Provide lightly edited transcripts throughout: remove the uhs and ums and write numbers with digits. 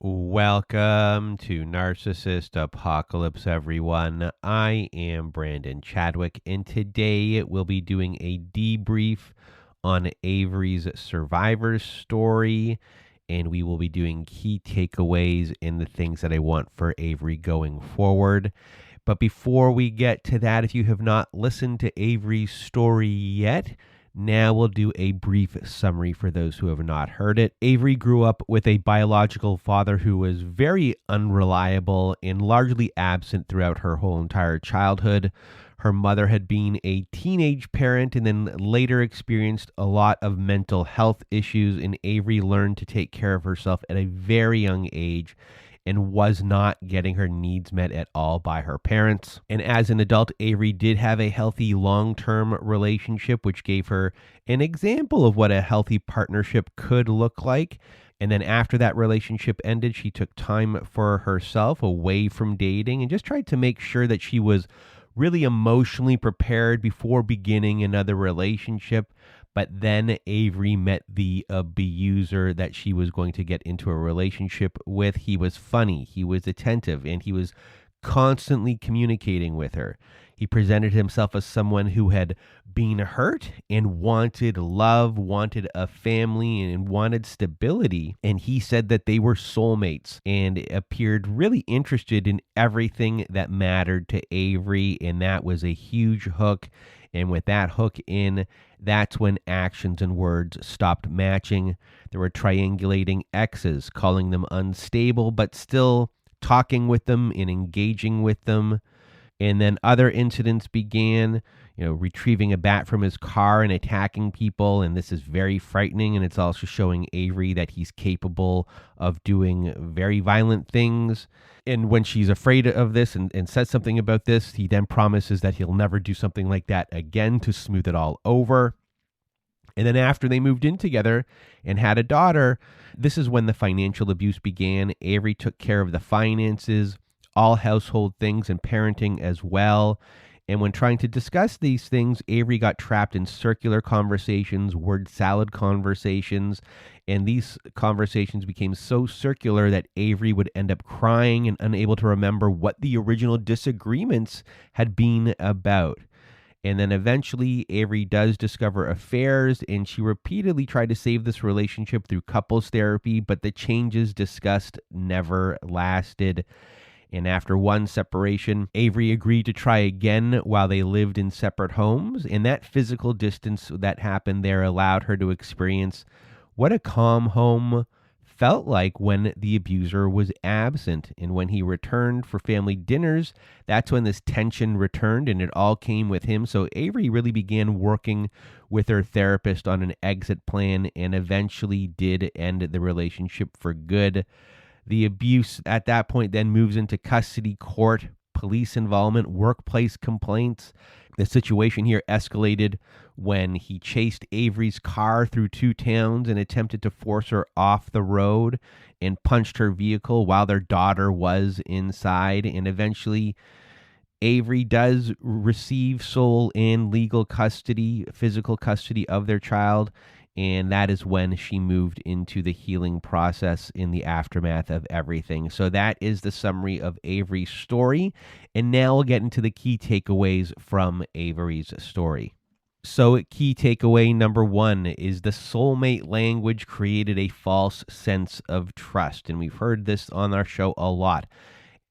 Welcome to Narcissist Apocalypse, everyone. I am Brandon Chadwick, and today we'll be doing a debrief on Avery's survivor story, and we will be doing key takeaways and the things that I want for Avery going forward. But before we get to that, if you have not listened to Avery's story yet, now we'll do a brief summary for those who have not heard it. Avery grew up with a biological father who was very unreliable and largely absent throughout her whole entire childhood. Her mother had been a teenage parent and then later experienced a lot of mental health issues, and Avery learned to take care of herself at a very young age and was not getting her needs met at all by her parents. And as an adult, Avery did have a healthy long-term relationship, which gave her an example of what a healthy partnership could look like. And then after that relationship ended, she took time for herself away from dating and just tried to make sure that she was really emotionally prepared before beginning another relationship. But then Avery met the abuser that she was going to get into a relationship with. He was funny, he was attentive, and he was constantly communicating with her. He presented himself as someone who had been hurt and wanted love, wanted a family, and wanted stability. And he said that they were soulmates and appeared really interested in everything that mattered to Avery. And that was a huge hook. And with that hook in, that's when actions and words stopped matching. There were triangulating exes, calling them unstable, but still talking with them and engaging with them. And then other incidents began, retrieving a bat from his car and attacking people. And this is very frightening. And it's also showing Avery that he's capable of doing very violent things. And when she's afraid of this and says something about this, he then promises that he'll never do something like that again to smooth it all over. And then after they moved in together and had a daughter, this is when the financial abuse began. Avery took care of the finances, all household things, and parenting as well. And when trying to discuss these things, Avery got trapped in circular conversations, word salad conversations, and these conversations became so circular that Avery would end up crying and unable to remember what the original disagreements had been about. And then eventually Avery does discover affairs, and she repeatedly tried to save this relationship through couples therapy, but the changes discussed never lasted. And after one separation, Avery agreed to try again while they lived in separate homes. And that physical distance that happened there allowed her to experience what a calm home felt like when the abuser was absent. And when he returned for family dinners, that's when this tension returned and it all came with him. So Avery really began working with her therapist on an exit plan and eventually did end the relationship for good. The abuse at that point then moves into custody, court, police involvement, workplace complaints. The situation here escalated when he chased Avery's car through two towns and attempted to force her off the road and punched her vehicle while their daughter was inside. And eventually, Avery does receive sole and legal custody, physical custody of their child. And that is when she moved into the healing process in the aftermath of everything. So that is the summary of Avery's story. And now we'll get into the key takeaways from Avery's story. So key takeaway number one is the soulmate language created a false sense of trust. And we've heard this on our show a lot.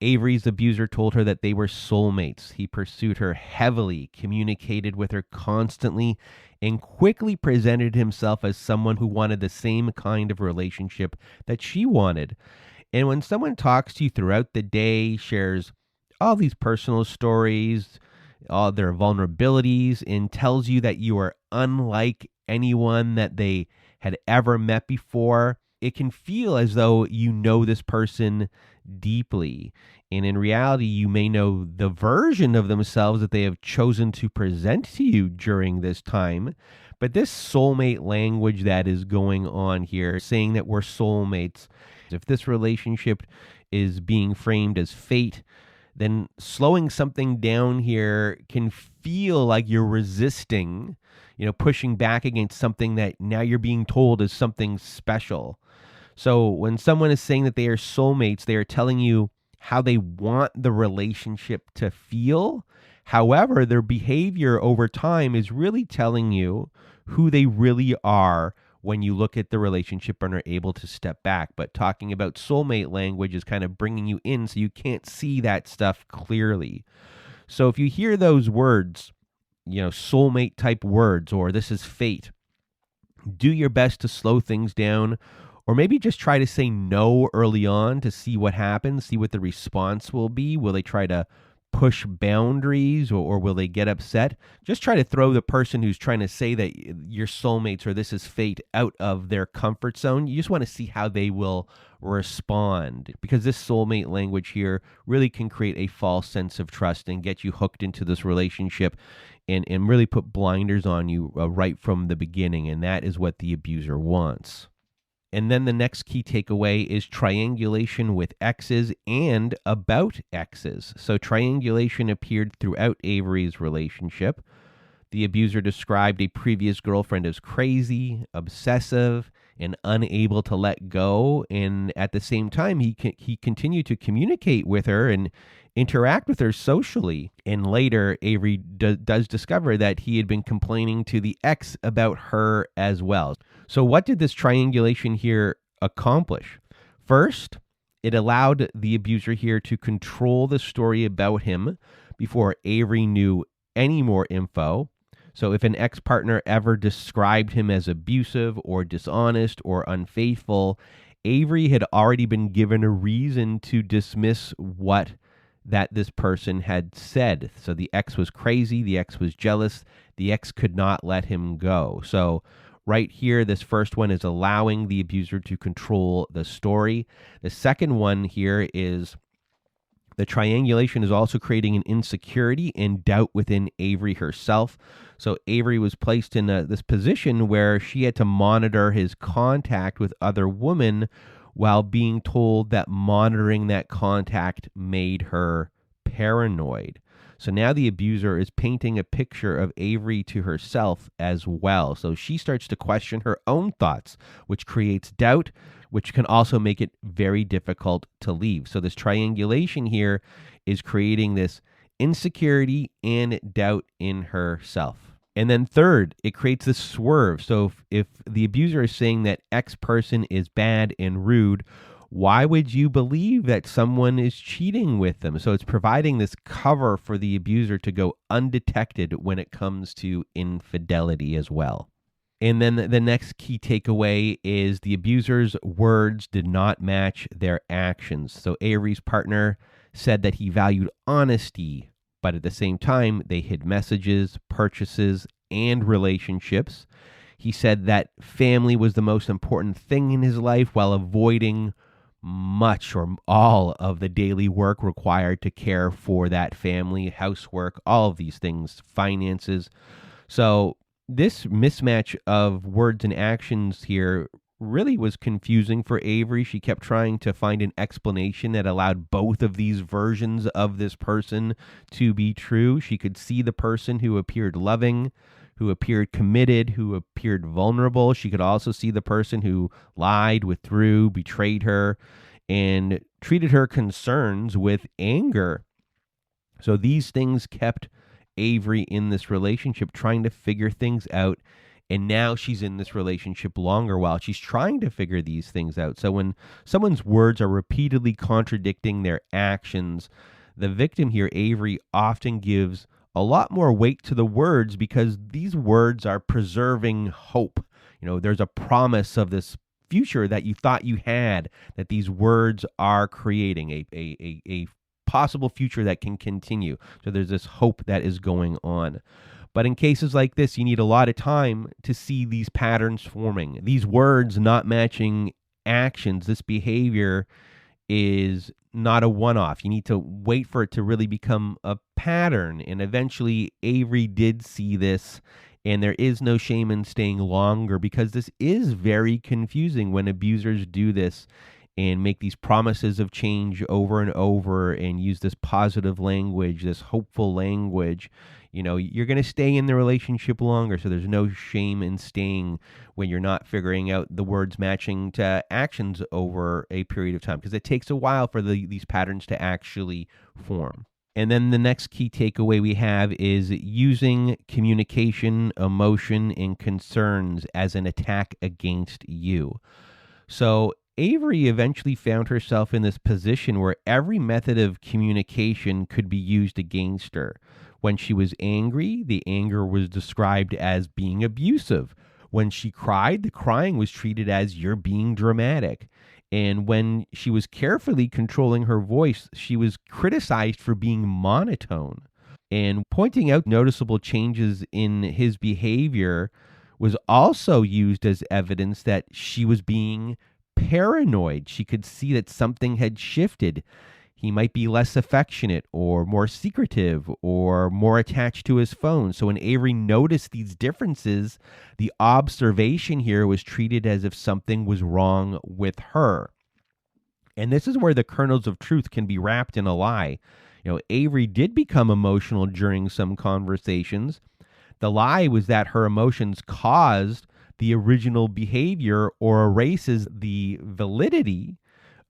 Avery's abuser told her that they were soulmates. He pursued her heavily, communicated with her constantly, and quickly presented himself as someone who wanted the same kind of relationship that she wanted. And when someone talks to you throughout the day, shares all these personal stories, all their vulnerabilities, and tells you that you are unlike anyone that they had ever met before, it can feel as though you know this person deeply. And in reality, you may know the version of themselves that they have chosen to present to you during this time. But this soulmate language that is going on here, saying that we're soulmates, if this relationship is being framed as fate, then slowing something down here can feel like you're resisting, pushing back against something that now you're being told is something special. So when someone is saying that they are soulmates, they are telling you how they want the relationship to feel. However, their behavior over time is really telling you who they really are when you look at the relationship and are able to step back. But talking about soulmate language is kind of bringing you in so you can't see that stuff clearly. So if you hear those words, soulmate type words, or this is fate, do your best to slow things down, or maybe just try to say no early on to see what happens, see what the response will be. Will they try to push boundaries, or will they get upset? Just try to throw the person who's trying to say that you're soulmates or this is fate out of their comfort zone. You just want to see how they will respond, because this soulmate language here really can create a false sense of trust and get you hooked into this relationship and really put blinders on you right from the beginning. And that is what the abuser wants. And then the next key takeaway is triangulation with exes and about exes. So triangulation appeared throughout Avery's relationship. The abuser described a previous girlfriend as crazy, obsessive, and unable to let go. And at the same time, he continued to communicate with her and interact with her socially. And later, Avery does discover that he had been complaining to the ex about her as well. So what did this triangulation here accomplish? First, it allowed the abuser here to control the story about him before Avery knew any more info. So if an ex-partner ever described him as abusive or dishonest or unfaithful, Avery had already been given a reason to dismiss what that this person had said. So the ex was crazy, the ex was jealous, the ex could not let him go. So right here, this first one is allowing the abuser to control the story. The second one here is the triangulation is also creating an insecurity and doubt within Avery herself. So Avery was placed in this position where she had to monitor his contact with other women while being told that monitoring that contact made her paranoid. So now the abuser is painting a picture of Avery to herself as well. So she starts to question her own thoughts, which creates doubt, which can also make it very difficult to leave. So this triangulation here is creating this insecurity and doubt in herself. And then third, it creates this swerve. So if the abuser is saying that X person is bad and rude, why would you believe that someone is cheating with them? So it's providing this cover for the abuser to go undetected when it comes to infidelity as well. And then the next key takeaway is the abuser's words did not match their actions. So Avery's partner said that he valued honesty, but at the same time, they hid messages, purchases, and relationships. He said that family was the most important thing in his life while avoiding much or all of the daily work required to care for that family, housework, all of these things, finances. So this mismatch of words and actions here really was confusing for Avery. She kept trying to find an explanation that allowed both of these versions of this person to be true. She could see the person who appeared loving, who appeared committed, who appeared vulnerable. She could also see the person who lied, withdrew, betrayed her, and treated her concerns with anger. So these things kept Avery in this relationship, trying to figure things out. And now she's in this relationship longer while she's trying to figure these things out. So when someone's words are repeatedly contradicting their actions, the victim here, Avery, often gives a lot more weight to the words because these words are preserving hope. There's a promise of this future that you thought you had, that these words are creating a possible future that can continue. So there's this hope that is going on. But in cases like this, you need a lot of time to see these patterns forming. These words not matching actions, this behavior is not a one-off. You need to wait for it to really become a pattern. And eventually, Avery did see this, and there is no shame in staying longer because this is very confusing when abusers do this. and make these promises of change over and over and use this positive language, this hopeful language, you're going to stay in the relationship longer. So there's no shame in staying when you're not figuring out the words matching to actions over a period of time, because it takes a while for these patterns to actually form. And then the next key takeaway we have is using communication, emotion, and concerns as an attack against you. So Avery eventually found herself in this position where every method of communication could be used against her. When she was angry, the anger was described as being abusive. When she cried, the crying was treated as you're being dramatic. And when she was carefully controlling her voice, she was criticized for being monotone. And pointing out noticeable changes in his behavior was also used as evidence that she was being paranoid. She could see that something had shifted. He might be less affectionate or more secretive or more attached to his phone. So when Avery noticed these differences, the observation here was treated as if something was wrong with her. And this is where the kernels of truth can be wrapped in a lie. Avery did become emotional during some conversations. The lie was that her emotions caused the original behavior or erases the validity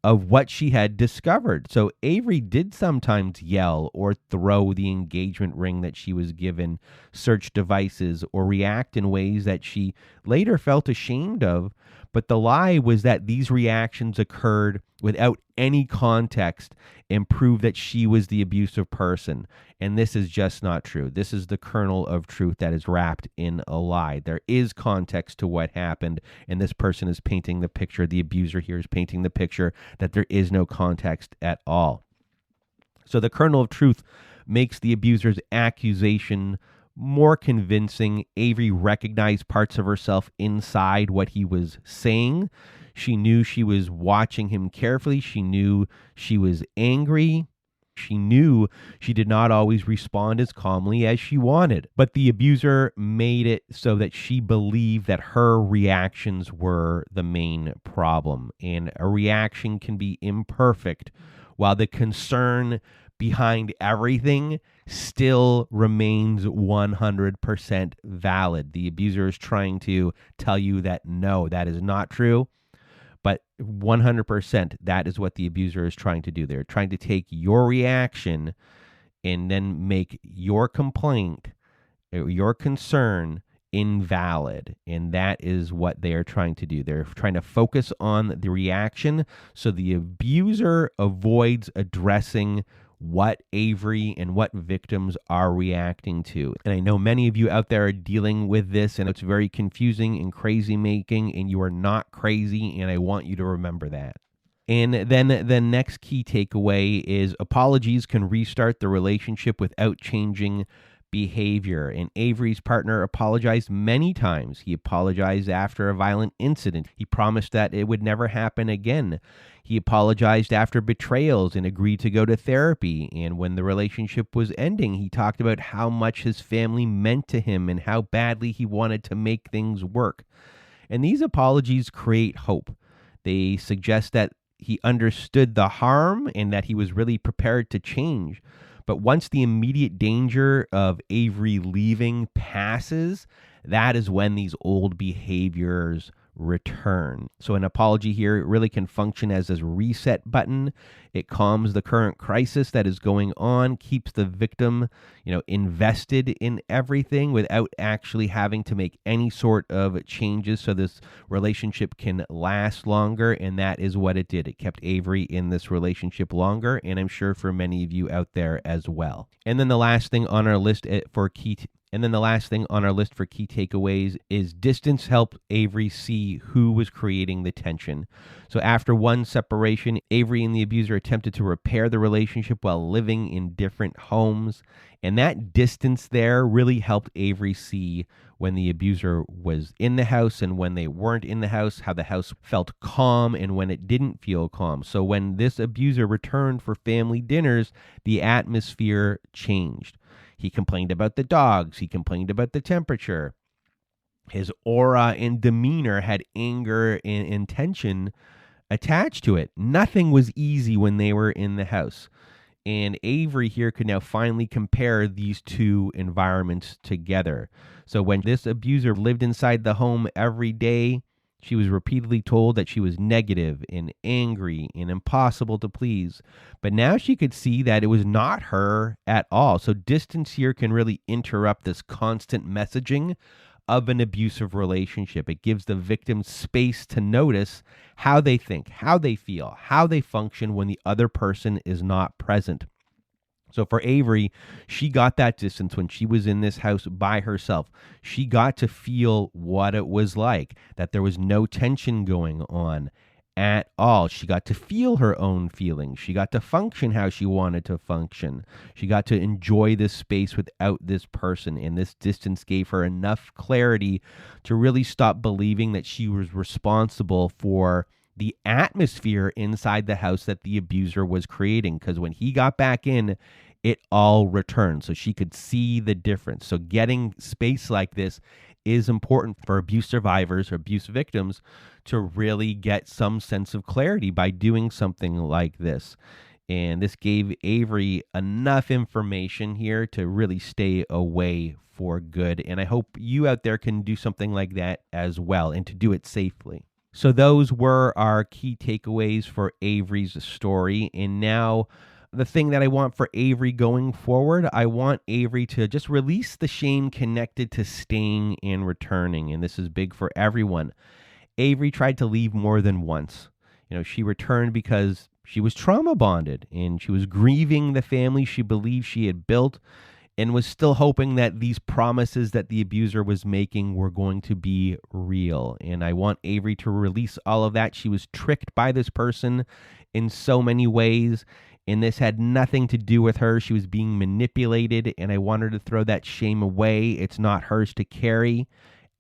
of what she had discovered. So Avery did sometimes yell or throw the engagement ring that she was given, search devices, or react in ways that she later felt ashamed of. But the lie was that these reactions occurred without any context and proved that she was the abusive person. And this is just not true. This is the kernel of truth that is wrapped in a lie. There is context to what happened, and this person is painting the picture. The abuser here is painting the picture that there is no context at all. So the kernel of truth makes the abuser's accusation more convincing. Avery recognized parts of herself inside what he was saying. She knew she was watching him carefully. She knew she was angry. She knew she did not always respond as calmly as she wanted. But the abuser made it so that she believed that her reactions were the main problem. And a reaction can be imperfect, while the concern behind everything still remains 100% valid. The abuser is trying to tell you that no, that is not true. But 100%, that is what the abuser is trying to do. They're trying to take your reaction and then make your complaint, your concern, invalid. And that is what they are trying to do. They're trying to focus on the reaction so the abuser avoids addressing what Avery and what victims are reacting to. And I know many of you out there are dealing with this, and it's very confusing and crazy making, and you are not crazy, and I want you to remember that. And then the next key takeaway is apologies can restart the relationship without changing behavior. And Avery's partner apologized many times. He apologized after a violent incident. He promised that it would never happen again. He apologized after betrayals and agreed to go to therapy. And when the relationship was ending, he talked about how much his family meant to him and how badly he wanted to make things work. And these apologies create hope. They suggest that he understood the harm and that he was really prepared to change. But once the immediate danger of Avery leaving passes, that is when these old behaviors return. So an apology here really can function as a reset button. It calms the current crisis that is going on, keeps the victim, invested in everything without actually having to make any sort of changes so this relationship can last longer. And that is what it did. It kept Avery in this relationship longer, and I'm sure for many of you out there as well. And then the last thing on our list for key takeaways is distance helped Avery see who was creating the tension. So after one separation, Avery and the abuser attempted to repair the relationship while living in different homes. And that distance there really helped Avery see when the abuser was in the house and when they weren't in the house, how the house felt calm and when it didn't feel calm. So when this abuser returned for family dinners, the atmosphere changed. He complained about the dogs. He complained about the temperature. His aura and demeanor had anger and tension attached to it. Nothing was easy when they were in the house. And Avery here could now finally compare these two environments together. So when this abuser lived inside the home every day, she was repeatedly told that she was negative and angry and impossible to please. But now she could see that it was not her at all. So distance here can really interrupt this constant messaging of an abusive relationship. It gives the victim space to notice how they think, how they feel, how they function when the other person is not present. So for Avery, she got that distance when she was in this house by herself. She got to feel what it was like, that there was no tension going on at all. She got to feel her own feelings. She got to function how she wanted to function. She got to enjoy this space without this person. And this distance gave her enough clarity to really stop believing that she was responsible for the atmosphere inside the house that the abuser was creating. Because when he got back in, it all returned. So she could see the difference. So getting space like this is important for abuse survivors or abuse victims to really get some sense of clarity by doing something like this. And this gave Avery enough information here to really stay away for good. And I hope you out there can do something like that as well, and to do it safely. So those were our key takeaways for Avery's story. And now the thing that I want for Avery going forward, I want Avery to just release the shame connected to staying and returning. And this is big for everyone. Avery tried to leave more than once. She returned because she was trauma bonded and she was grieving the family she believed she had built, and was still hoping that these promises that the abuser was making were going to be real. And I want Avery to release all of that. She was tricked by this person in so many ways, and this had nothing to do with her. She was being manipulated, and I want her to throw that shame away. It's not hers to carry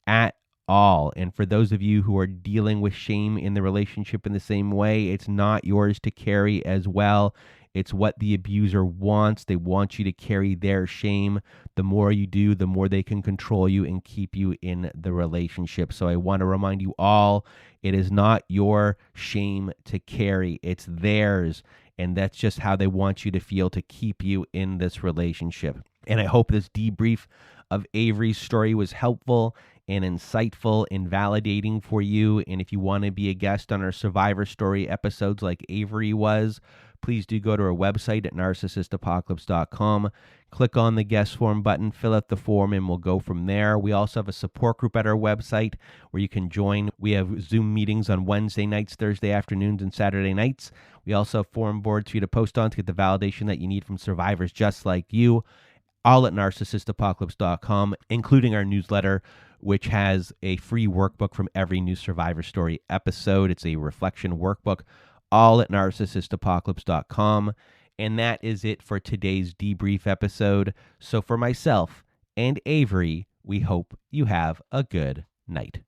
at all. And for those of you who are dealing with shame in the relationship in the same way, it's not yours to carry as well. It's what the abuser wants. They want you to carry their shame. The more you do, the more they can control you and keep you in the relationship. So I want to remind you all, it is not your shame to carry. It's theirs. And that's just how they want you to feel to keep you in this relationship. And I hope this debrief of Avery's story was helpful and insightful and validating for you. And if you want to be a guest on our Survivor Story episodes like Avery was, please do go to our website at narcissistapocalypse.com. Click on the guest form button, fill out the form, and we'll go from there. We also have a support group at our website where you can join. We have Zoom meetings on Wednesday nights, Thursday afternoons, and Saturday nights. We also have forum boards for you to post on to get the validation that you need from survivors just like you, all at narcissistapocalypse.com, including our newsletter, which has a free workbook from every new Survivor Story episode. It's a reflection workbook, all at narcissistapocalypse.com. And that is it for today's debrief episode. So for myself and Avery, we hope you have a good night.